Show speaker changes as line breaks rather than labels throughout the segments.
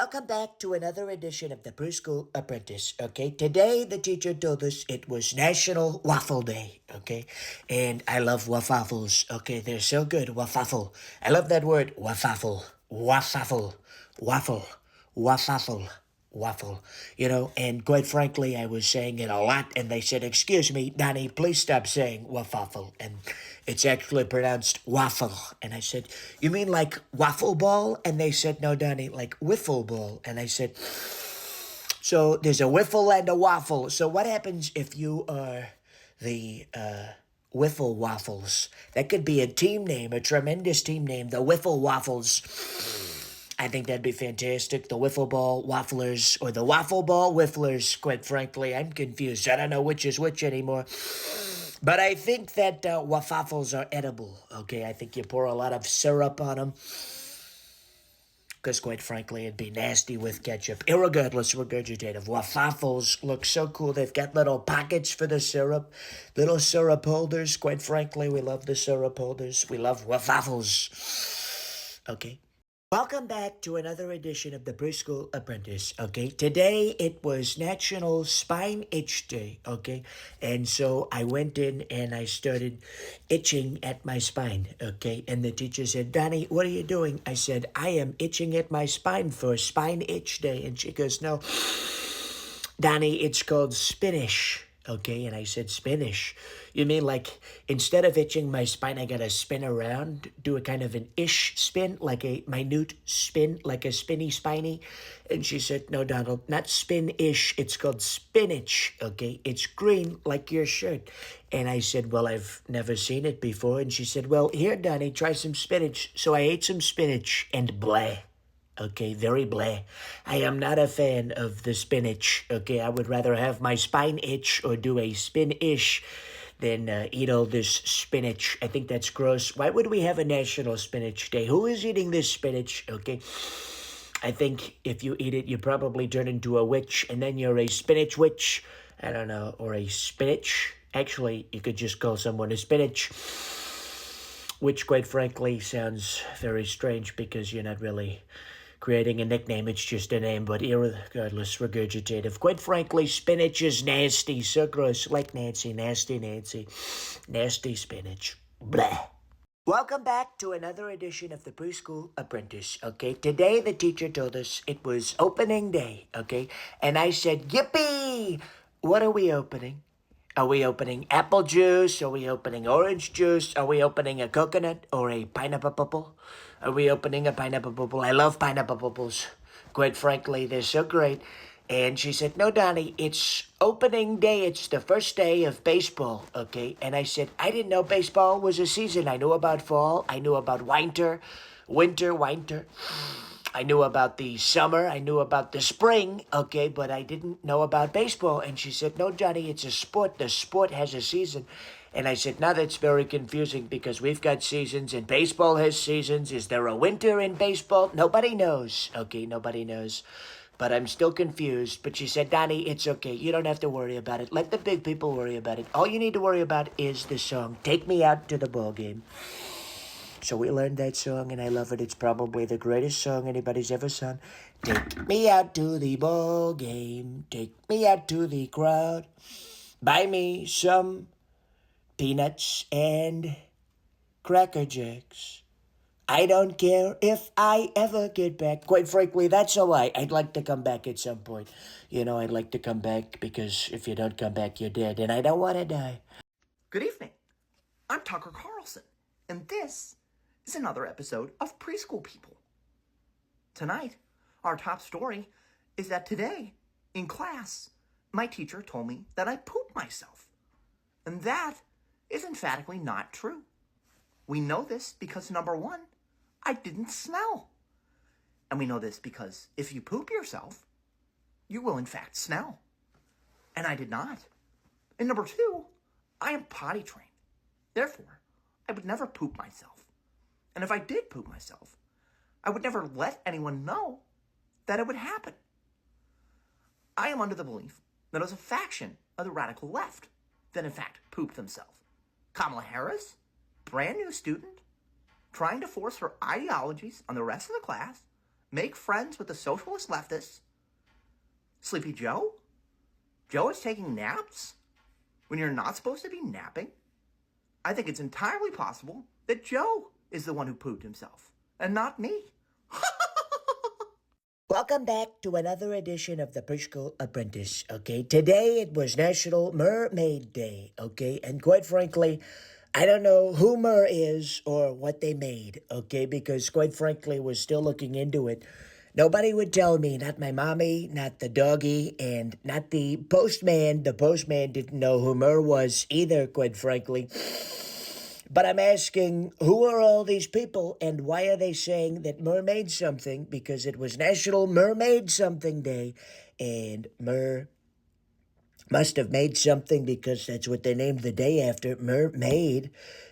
Welcome back to another edition of the Preschool Apprentice. Okay, today the teacher told us it was National Waffle Day. Okay, and I love waffles. Okay, they're so good. Waffle. I love that word. Waffle. Waffle. Waffle. Waffle. Waffle. And quite frankly, I was saying it a lot, and they said, "Excuse me, Donnie, please stop saying waffle." And it's actually pronounced waffle. And I said, "You mean like waffle ball?" And they said, "No, Donnie, like wiffle ball." And I said, "So there's a wiffle and a waffle. So what happens if you are the wiffle waffles? That could be a team name, a tremendous team name, the wiffle waffles." I think that'd be fantastic. The wiffle ball wafflers or the waffle ball whifflers. Quite frankly, I'm confused. I don't know which is which anymore. But I think that waffles are edible. Okay, I think you pour a lot of syrup on them. Because quite frankly, it'd be nasty with ketchup. Irregardless, regurgitative. Waffles look so cool. They've got little pockets for the syrup. Little syrup holders. Quite frankly, we love the syrup holders. We love waffles. Okay. Welcome back to another edition of the Preschool Apprentice, okay? Today it was National Spine Itch Day, okay? And so I went in and I started itching at my spine, okay? And the teacher said, "Donnie, what are you doing?" I said, "I am itching at my spine for Spine Itch Day." And she goes, "No, Donnie, it's called Spinach." Okay, and I said, "Spinach? You mean like instead of itching my spine, I gotta spin around, do a kind of an ish spin, like a minute spin, like a spinny spiny?" And she said, "No, Donald, not spin-ish, it's called spinach, okay? It's green like your shirt." And I said, "Well, I've never seen it before." And she said, "Well, here, Donnie, try some spinach." So I ate some spinach and blah. Okay, very blah. I am not a fan of the spinach. Okay, I would rather have my spine itch or do a spin-ish than eat all this spinach. I think that's gross. Why would we have a National Spinach Day? Who is eating this spinach? Okay, I think if you eat it, you probably turn into a witch, and then you're a spinach witch. I don't know, or a spinach. Actually, you could just call someone a spinach, which quite frankly sounds very strange because you're not really creating a nickname, it's just a name, but irregardless, regurgitative. Quite frankly, spinach is nasty, so gross, like Nancy, nasty Nancy, nasty spinach. Blah. Welcome back to another edition of the Preschool Apprentice, okay? Today the teacher told us it was opening day, okay? And I said, "Yippee! What are we opening? Are we opening apple juice? Are we opening orange juice? Are we opening a coconut or a pineapple bubble? Are we opening a pineapple bubble?" I love pineapple bubbles. Quite frankly, they're so great. And she said, "No, Donnie, it's opening day. It's the first day of baseball, okay?" And I said, "I didn't know baseball was a season. I knew about fall. I knew about winter. I knew about the summer, I knew about the spring, okay, but I didn't know about baseball." And she said, "No, Johnny, it's a sport. The sport has a season." And I said, "Now that's very confusing because we've got seasons and baseball has seasons. Is there a winter in baseball? Nobody knows, okay, nobody knows. But I'm still confused." But she said, "Donnie, it's okay. You don't have to worry about it. Let the big people worry about it. All you need to worry about is the song, 'Take Me Out to the Ball Game.'" So we learned that song, and I love it. It's probably the greatest song anybody's ever sung. "Take me out to the ball game. Take me out to the crowd. Buy me some peanuts and Cracker Jacks. I don't care if I ever get back." Quite frankly, that's all right. I'd like to come back at some point. I'd like to come back because if you don't come back, you're dead, and I don't want to die.
Good evening. I'm Tucker Carlson, and this is another episode of Preschool People. Tonight, our top story is that today, in class, my teacher told me that I pooped myself. And that is emphatically not true. We know this because, number one, I didn't smell. And we know this because if you poop yourself, you will in fact smell. And I did not. And number two, I am potty trained. Therefore, I would never poop myself. And if I did poop myself, I would never let anyone know that it would happen. I am under the belief that as a faction of the radical left that in fact pooped themselves. Kamala Harris, brand new student, trying to force her ideologies on the rest of the class, make friends with the socialist leftists. Sleepy Joe? Joe is taking naps when you're not supposed to be napping? I think it's entirely possible that Joe is the one who pooped himself, and not me.
Welcome back to another edition of the Preschool Apprentice, okay? Today it was National Mermaid Day, okay? And quite frankly, I don't know who Mer is or what they made, okay? Because quite frankly, we're still looking into it. Nobody would tell me, not my mommy, not the doggy, and not the postman. The postman didn't know who Mer was either, quite frankly. But I'm asking, who are all these people and why are they saying that Mer made something? Because it was National Mermaid Something Day, and Mer must have made something because that's what they named the day after, Mermaid,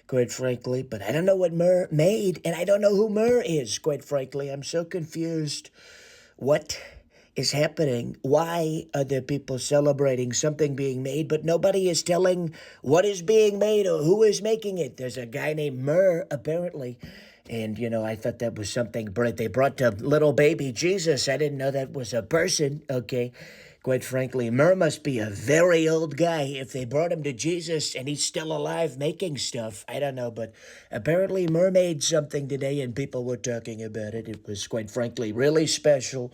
quite frankly. But I don't know what Mer made, and I don't know who Mer is, quite frankly. I'm so confused. What is happening? Why are there people celebrating something being made, but nobody is telling what is being made or who is making it? There's a guy named Mer, apparently. And, I thought that was something they brought to little baby Jesus. I didn't know that was a person, okay? Quite frankly, Mer must be a very old guy if they brought him to Jesus and he's still alive making stuff. I don't know, but apparently Mer made something today and people were talking about it. It was, quite frankly, really special.